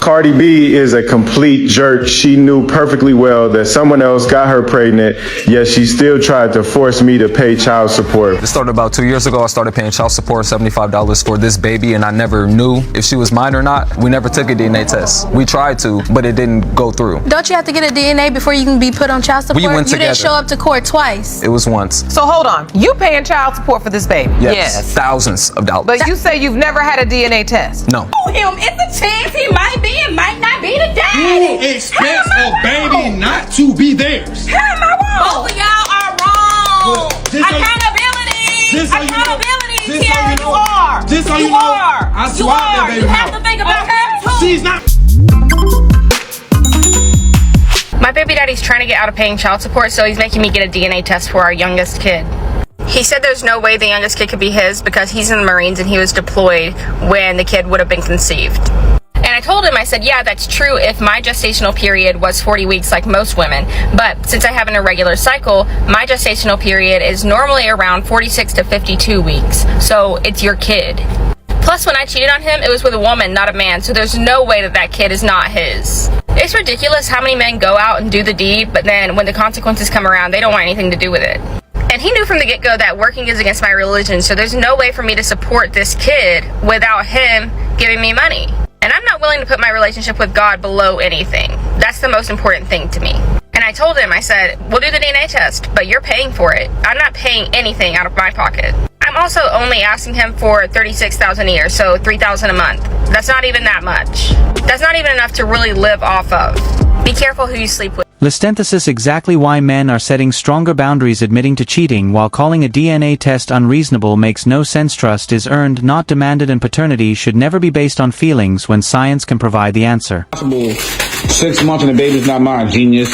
Cardi B is a complete jerk. She knew perfectly well that someone else got her pregnant, yet she still tried to force me to pay child support. It started about 2 years ago. I started paying child support, $75 for this baby, and I never knew if she was mine or not. We never took a DNA test. We tried to, but it didn't go through. Don't you have to get a DNA before you can be put on child support? We went together. You didn't show up to court twice. It was once. So hold on, you paying child support for this baby? Yes. Thousands of dollars. But you say you've never had a DNA test? No. Him, it's a chance he might be and might not be the daddy. Who expects a baby not to be theirs? How am I wrong? Both of y'all are wrong. Accountability. Accountability. Here you are. Just so you know, I swapped that baby. You have to think about her too. She's not. My baby daddy's trying to get out of paying child support, so he's making me get a DNA test for our youngest kid. He said there's no way the youngest kid could be his because he's in the Marines and he was deployed when the kid would have been conceived. And I told him, I said, yeah, that's true if my gestational period was 40 weeks like most women. But since I have an irregular cycle, my gestational period is normally around 46 to 52 weeks. So it's your kid. Plus, when I cheated on him, it was with a woman, not a man. So there's no way that that kid is not his. It's ridiculous how many men go out and do the deed, but then when the consequences come around, they don't want anything to do with it. And he knew from the get-go that working is against my religion, so there's no way for me to support this kid without him giving me money. And I'm not willing to put my relationship with God below anything. That's the most important thing to me. And I told him, I said, we'll do the DNA test, but you're paying for it. I'm not paying anything out of my pocket. I'm also only asking him for $36,000 a year, so $3,000 a month. That's not even that much. That's not even enough to really live off of. Be careful who you sleep with. Listenthesis exactly why men are setting stronger boundaries admitting to cheating while calling a DNA test unreasonable makes no sense. Trust is earned, not demanded, and paternity should never be based on feelings when science can provide the answer. 6 months and the baby's not mine, genius.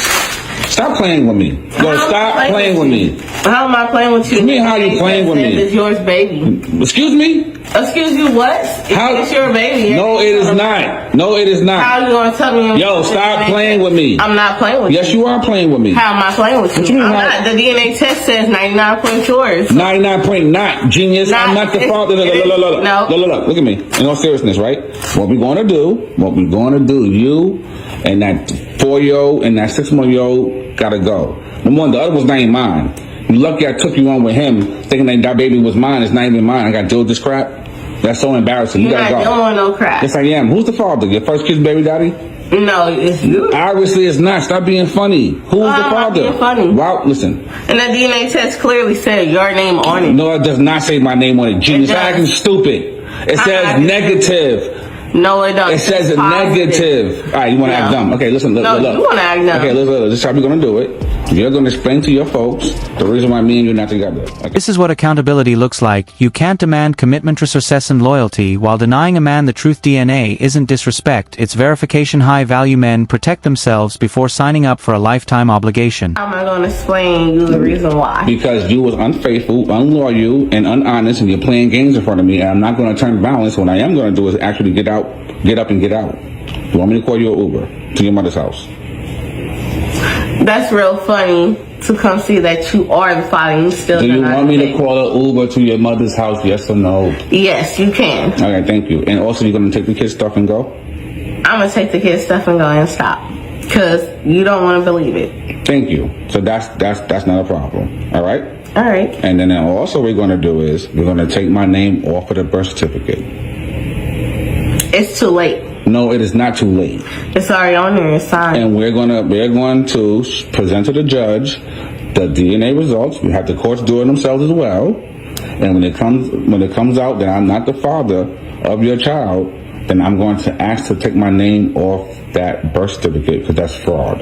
Stop playing with me. Yo, stop playing with me. How am I playing with you? What do you mean, how you playing with me? It's yours, baby. Excuse me? Excuse you, what? It's your baby. No, it is not. No, it is not. How are you going to tell me? Yo, stop playing with me. I'm not playing with you. Yes, you are playing with me. How am I playing with you? What you mean, I'm not. The DNA test says 99 point yours. 99.9, genius. I'm not the father. Look, look at me. In all seriousness, right? What we're going to do, you and that 4-year-old and that 6-month-old gotta go. Number one, the other was not even mine. You lucky I took you on with him, thinking that baby was mine. It's not even mine. I gotta deal with this crap. That's so embarrassing. You gotta go. You're not dealing with no crap. Yes, I am. Who's the father? Your first kid's baby daddy? No, it's you. Obviously, it's not. Stop being funny. Who's the father? Being funny. Wow, listen. And that DNA test clearly said your name on it. No, it does not say my name on it. Genius, you're acting stupid. It says negative. No, it doesn't. It says negative. All right, you want to act dumb? Okay, listen, look. You want to act dumb. Okay, look. This is how we're going to do it. You're going to explain to your folks the reason why me and you are not together. Okay. This is what accountability looks like. You can't demand commitment, trust, and loyalty while denying a man the truth. DNA isn't disrespect, it's verification. High-value men protect themselves before signing up for a lifetime obligation. How am I going to explain you the reason why? Because you was unfaithful, unloyal, and unhonest, and you're playing games in front of me, and I'm not going to turn violence. What I am going to do is actually get up and get out. You want me to call you an Uber to your mother's house? That's real funny to come see that you are the father and you still do you want me to call an Uber to your mother's house, yes or no? Yes, you can. Okay, thank you. And also, you're going to take the kid's stuff and go? I'm going to take the kid's stuff and go and stop. Because you don't want to believe it. Thank you. So that's not a problem. All right? All right. And then also what we're going to do is we're going to take my name off of the birth certificate. It's too late. No, it is not too late. It's already on there. It's signed. And we're going to present to the judge the DNA results. We have the courts do it themselves as well. And when it comes out that I'm not the father of your child, then I'm going to ask to take my name off that birth certificate because that's fraud.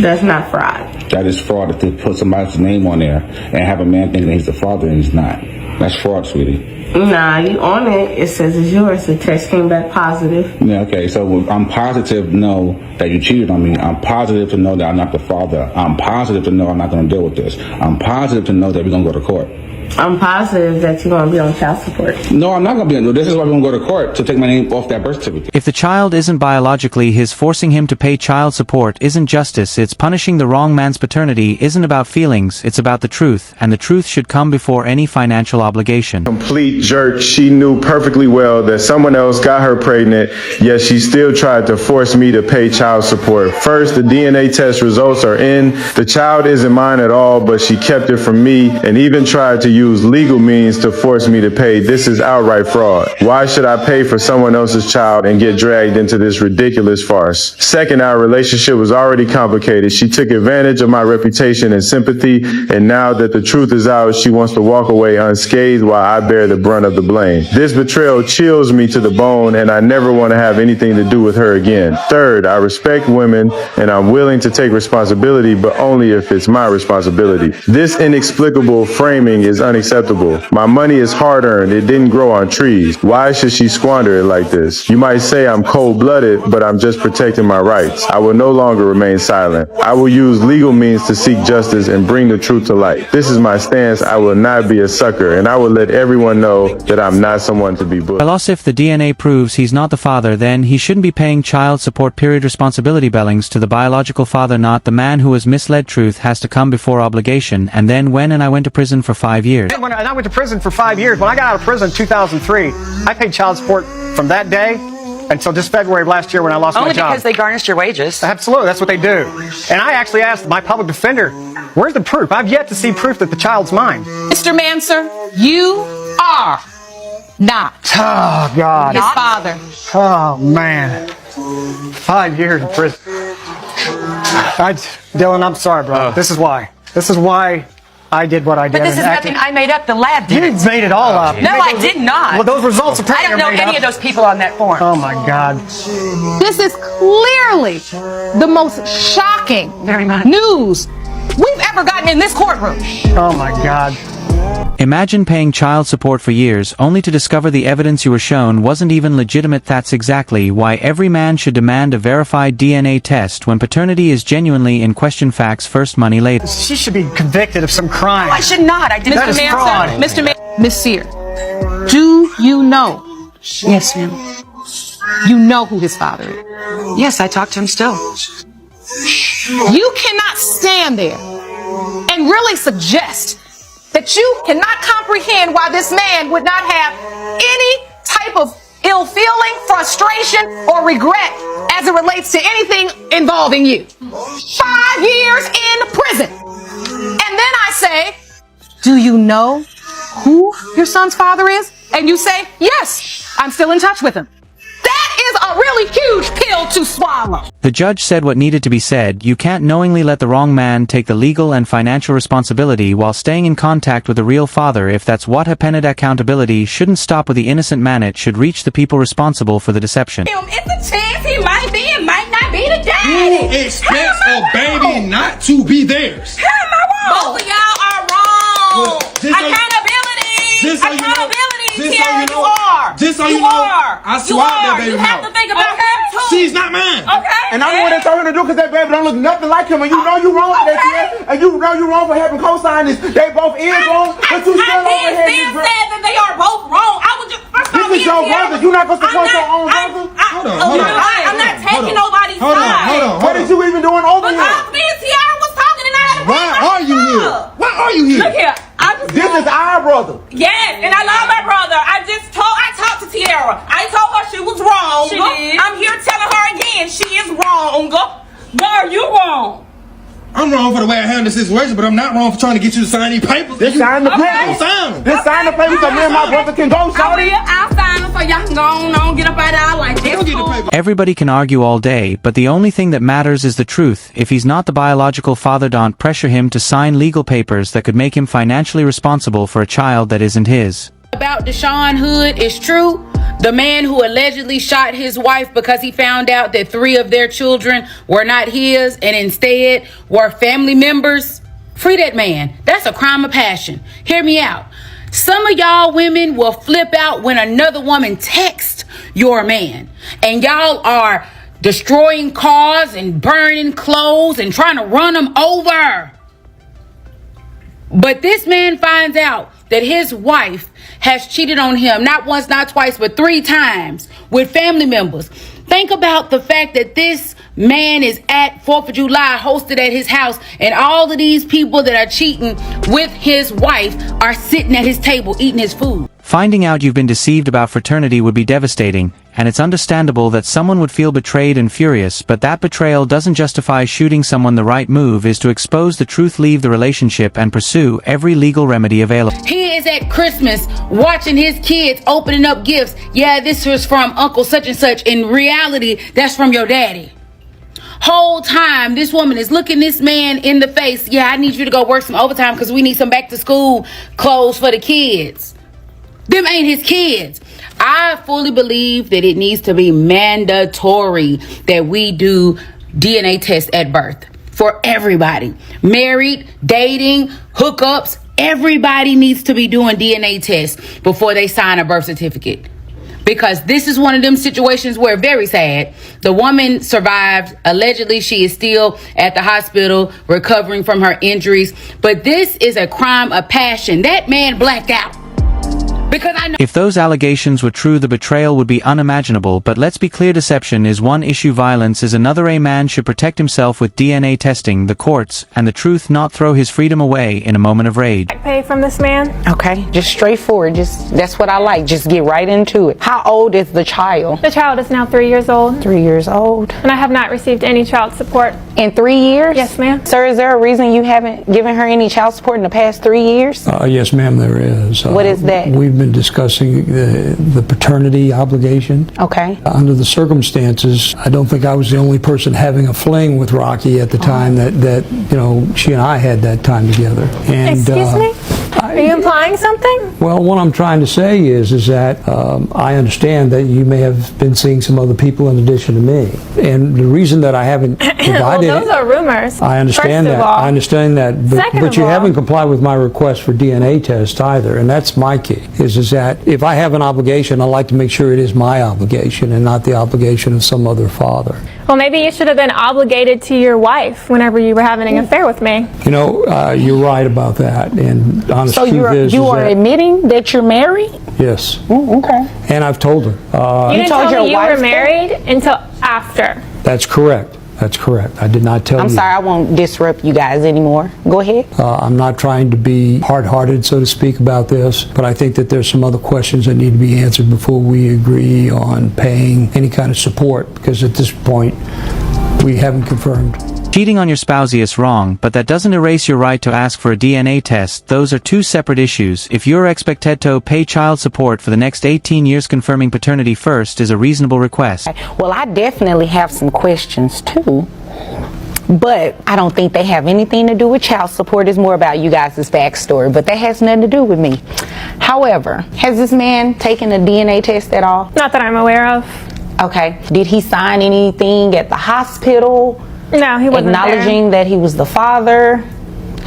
That's not fraud. That is fraud if they put somebody's name on there and have a man thinking he's the father and he's not. That's fraud, sweetie. Nah, you on it. It says it's yours. The test came back positive. Yeah, okay. So I'm positive to know that you cheated on me. I'm positive to know that I'm not the father. I'm positive to know I'm not going to deal with this. I'm positive to know that we're going to go to court. I'm positive that you're going to be on child support. No, I'm not going to be on. This is why we're going to go to court to take my name off that birth certificate. If the child isn't biologically his, forcing him to pay child support isn't justice. It's punishing the wrong man's. Paternity isn't about feelings, it's about the truth, and the truth should come before any financial obligation. Complete jerk. She knew perfectly well that someone else got her pregnant, yet she still tried to force me to pay child support. First, the DNA test results are in. The child isn't mine at all, but she kept it from me and even tried to use legal means to force me to pay. This is outright fraud. Why should I pay for someone else's child and get dragged into this ridiculous farce? Second, our relationship was already complicated. She took advantage of my reputation and sympathy, and now that the truth is out, she wants to walk away unscathed while I bear the brunt of the blame. This betrayal chills me to the bone, and I never want to have anything to do with her again. Third, I respect women, and I'm willing to take responsibility, but only if it's my responsibility. This inexplicable framing is unacceptable. My money is hard-earned. It didn't grow on trees. Why should she squander it like this? You might say I'm cold-blooded, but I'm just protecting my rights. I will no longer remain silent. I will use legal means to seek justice and bring the truth to light. This is my stance. I will not be a sucker, and I will let everyone know that I'm not someone to be bullied. Plus, if the DNA proves he's not the father, then he shouldn't be paying child support. Responsibility billings to the biological father, not the man who has misled. Truth has to come before obligation. And then when I went to prison for 5 years. When I went to prison for 5 years, when I got out of prison in 2003, I paid child support from that day until just February of last year when I lost my job. Only because they garnished your wages. Absolutely, that's what they do. And I actually asked my public defender, where's the proof? I've yet to see proof that the child's mine. Mr. Manser, you are not God. his father. Oh, man. 5 years in prison. Dylan, I'm sorry, bro. This is why. This is why I did what I did. But this is nothing I made up. The lab did. You made it all up. No, I did not. Well, those results apparently I don't know are made any up. of those people on that form. Oh, my God. This is clearly the most shocking news we've ever gotten in this courtroom. Oh, my God. Imagine paying child support for years only to discover the evidence you were shown wasn't even legitimate. That's exactly why every man should demand a verified DNA test when paternity is genuinely in question. Facts first, money later. She should be convicted of some crime. No, I should not. I didn't. That is fraud. Miss Sear, do you know? Yes, ma'am. You know who his father is? Yes, I talk to him still. You cannot stand there and really suggest that you cannot comprehend why this man would not have any type of ill feeling, frustration, or regret as it relates to anything involving you. 5 years in prison. And then I say, do you know who your son's father is? And you say, yes, I'm still in touch with him. That is a really huge pill to swallow. The judge said what needed to be said. You can't knowingly let the wrong man take the legal and financial responsibility while staying in contact with the real father. If that's what happened, accountability shouldn't stop with the innocent man. It should reach the people responsible for the deception. It's a chance he might be and might not be the daddy. Who expects a baby not to be theirs? How am I wrong? Both of y'all are wrong. Just so you know- Accountability. just so Tiara, you know- you are. just so you you know, are. I You swapped that are. baby You have mouth. to think about him too. She's not mine. Okay. And I'm the one that told him to do because that baby don't look nothing like him. And you know you wrong for that, Tia. And you know you wrong for having co-signed this. They both is wrong, but you still over here. still said that they are both wrong. I would just first This is your brother. You not gonna support your own brother? Hold on. I'm not taking nobody's Hold on, side. hold on. What is you even doing over here? Because me and Tiara was talking and I had to Why are you here? Why are you here? Look here. This is our brother. Yes, and I love my brother. I talked to Tiara. I told her she was wrong. She did. I'm here telling her again she is wrong. Girl, you wrong. I'm wrong for the way I handled the situation, but I'm not wrong for trying to get you to sign these papers. This sign the Don't papers. sign them. This sign the papers so me and my brother can go, shorty. I'll sign them so y'all can go on, get up out of our life. Go get the paper. Everybody can argue all day, but the only thing that matters is the truth. If he's not the biological father, don't pressure him to sign legal papers that could make him financially responsible for a child that isn't his. About Deshaun Hood is true. The man who allegedly shot his wife because he found out that 3 of their children were not his and instead were family members. Free that man. That's a crime of passion. Hear me out. Some of y'all women will flip out when another woman texts your man. And y'all are destroying cars and burning clothes and trying to run them over. But this man finds out that his wife has cheated on him, not once, not twice, but 3 times with family members. Think about the fact that this man is at 4th of July hosted at his house, and all of these people that are cheating with his wife are sitting at his table eating his food. Finding out you've been deceived about fraternity would be devastating, and it's understandable that someone would feel betrayed and furious, but that betrayal doesn't justify shooting someone. The right move is to expose the truth, leave the relationship, and pursue every legal remedy available. He is at Christmas watching his kids opening up gifts. Yeah, this was from Uncle such and such. In reality, that's from your daddy. Whole time, this woman is looking this man in the face. Yeah, I need you to go work some overtime because we need some back to school clothes for the kids. Them ain't his kids. I fully believe that it needs to be mandatory that we do DNA tests at birth for everybody. Married, dating, hookups, everybody needs to be doing DNA tests before they sign a birth certificate. Because this is one of them situations where, very sad, the woman survived. Allegedly, she is still at the hospital recovering from her injuries. But this is a crime of passion. That man blacked out. Because I know if those allegations were true, the betrayal would be unimaginable, but let's be clear, deception is one issue, violence is another. A man should protect himself with DNA testing, the courts, and the truth, not throw his freedom away in a moment of rage. Pay from this man? Okay, just straightforward, that's what I like, just get right into it. How old is the child? The child is now 3 years old. 3 years old. And I have not received any child support. In 3 years? Yes, ma'am. Sir, is there a reason you haven't given her any child support in the past 3 years? Yes, ma'am, there is. What is that? We've been discussing the paternity obligation. Okay. Under the circumstances, I don't think I was the only person having a fling with Rocky at the time that you know, she and I had that time together. And, excuse me? Are you implying something? Well, what I'm trying to say is that I understand that you may have been seeing some other people in addition to me. And the reason that I haven't provided... Well, those are rumors. I understand that. I understand that. But you haven't complied with my request for DNA test either. And that's my key, is that if I have an obligation, I like to make sure it is my obligation and not the obligation of some other father. Well, maybe you should have been obligated to your wife whenever you were having an affair with me. You know, you're right about that. And honest so you are admitting that you're married? Yes. Ooh, okay. And I've told her. You didn't tell me you were married until after. That's correct. That's correct. I did not tell you. I'm sorry, I won't disrupt you guys anymore. Go ahead. I'm not trying to be hard-hearted, so to speak, about this, but I think that there's some other questions that need to be answered before we agree on paying any kind of support, because at this point, we haven't confirmed. Cheating on your spouse is wrong, but that doesn't erase your right to ask for a DNA test. Those are two separate issues. If you're expected to pay child support for the next 18 years, confirming paternity first is a reasonable request. Well, I definitely have some questions too, but I don't think they have anything to do with child support. It's more about you guys' backstory, but that has nothing to do with me. However, has this man taken a DNA test at all? Not that I'm aware of. Okay. Did he sign anything at the hospital? No, he wasn't acknowledging that he was the father?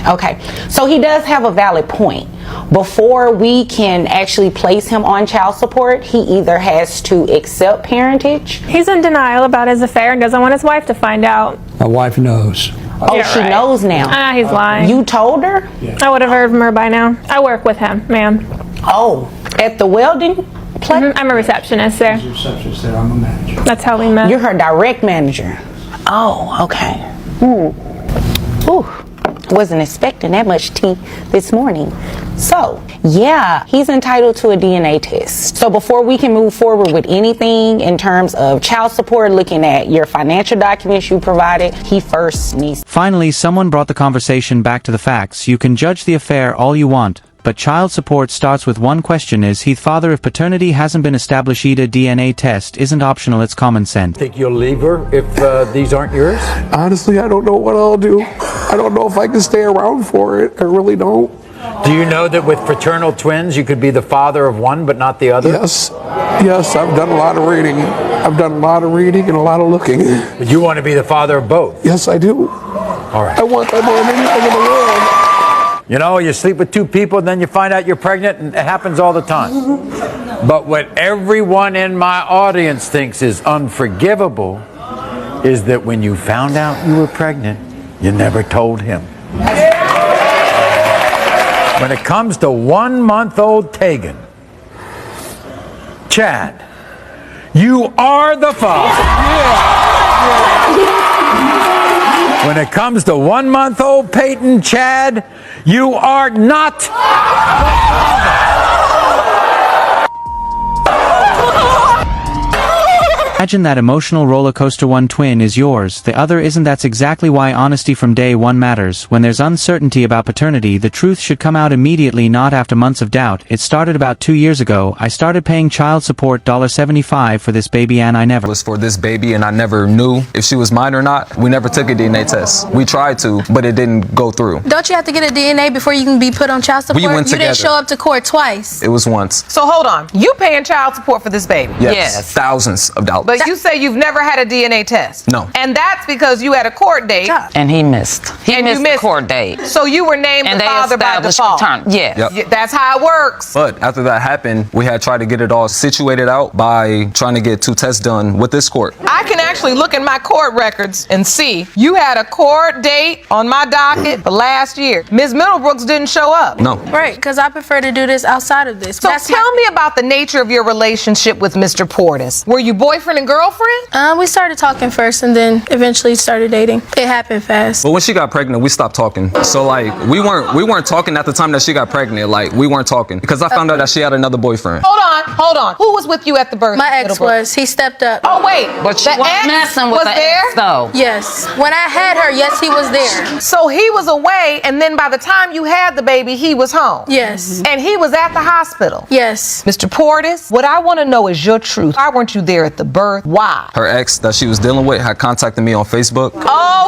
Okay, so he does have a valid point. Before we can actually place him on child support, he either has to accept parentage. He's in denial about his affair and doesn't want his wife to find out. My wife knows. Oh, yeah, she knows now. He's lying. You told her? Yeah. I would have heard from her by now. I work with him, ma'am. Oh, at the welding place? I'm a receptionist there. She's a receptionist there. I'm a manager. That's how we met. You're her direct manager. Oh, okay. Ooh. Wasn't expecting that much tea this morning. So, yeah, he's entitled to a DNA test. So before we can move forward with anything in terms of child support, looking at your financial documents you provided, he first needs... Finally, someone brought the conversation back to the facts. You can judge the affair all you want, but child support starts with one question: is he father? If paternity hasn't been established, a DNA test isn't optional, it's common sense. Think you'll leave her if these aren't yours? Honestly, I don't know what I'll do. I don't know if I can stay around for it. I really don't. Do you know that with fraternal twins, you could be the father of one but not the other? Yes. Yes, I've done a lot of reading. I've done a lot of reading and a lot of looking. But you want to be the father of both? Yes, I do. All right. I want that more than anything in the world. You know, you sleep with two people, and then you find out you're pregnant, and it happens all the time. But what everyone in my audience thinks is unforgivable is that when you found out you were pregnant, you never told him. When it comes to 1-month-old Tegan, Chad, you are the father. When it comes to 1-month-old Peyton, Chad, you are not the father. Imagine that emotional roller coaster. One twin is yours, the other isn't. That's exactly why honesty from day one matters. When there's uncertainty about paternity, the truth should come out immediately, not after months of doubt. It started about 2 years ago. I started paying child support $75 for this baby, and I never knew if she was mine or not. We never took a DNA test. We tried to, but it didn't go through. Don't you have to get a DNA before you can be put on child support? We went You together. didn't show up to court twice. It was once. So hold on. You paying child support for this baby? Yes. Thousands of dollars. But you say you've never had a DNA test. No. And that's because you had a court date. And he missed. He missed the court date. So you were named And the they father by established default. paternity. Yes. Yep. That's how it works. But after that happened, we had tried to get it all situated out by trying to get 2 tests done with this court. I can actually look in my court records and see you had a court date on my docket for last year. Ms. Middlebrooks didn't show up. No. Right, because I prefer to do this outside of this. So tell me about the nature of your relationship with Mr. Portis. Were you boyfriend and girlfriend? We started talking first and then eventually started dating. It happened fast. But when she got pregnant, we stopped talking. So like we weren't talking at the time that she got pregnant. Like we weren't talking because I found out that she had another boyfriend. Hold on. Who was with you at the birth? My ex was. He stepped up. Oh wait, But you the weren't ex messing with was the there? ex, though. Yes. When I had her, yes, he was there. So he was away, and then by the time you had the baby, he was home. Yes. And he was at the hospital. Yes. Mr. Portis, what I want to know is your truth. Why weren't you there at the birth? Why? Her ex that she was dealing with had contacted me on Facebook.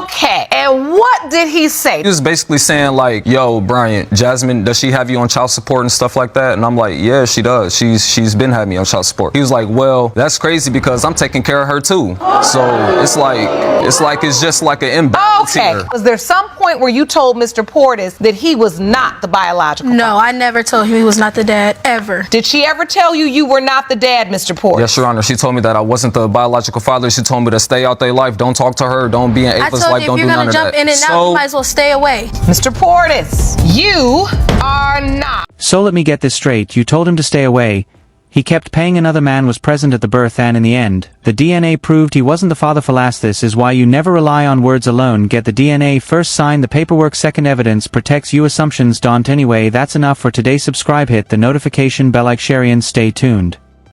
Okay. And what did he say? He was basically saying like, yo, Bryant, Jasmine, does she have you on child support and stuff like that? And I'm like, yeah, she does. She's been having me on child support. He was like, well, that's crazy because I'm taking care of her too. So it's just like an imbalance here. Was there some point where you told Mr. Portis that he was not the biological No, father? I never told him he was not the dad, ever. Did she ever tell you you were not the dad, Mr. Portis? Yes, Your Honor. She told me that I wasn't the biological father. She told me to stay out their life. Don't talk to her. Don't be in I Ava's told life. you if Don't you're do none gonna of jump that. in and out, you might as well stay away. Mr. Portis, you are not. So let me get this straight. You told him to stay away. He kept paying. Another man was present at the birth, and in the end, the DNA proved he wasn't the father. This is why you never rely on words alone. Get the DNA first, sign the paperwork second. Evidence protects you, assumptions don't. Anyway, that's enough for today. Subscribe, hit the notification bell, like, share, and stay tuned.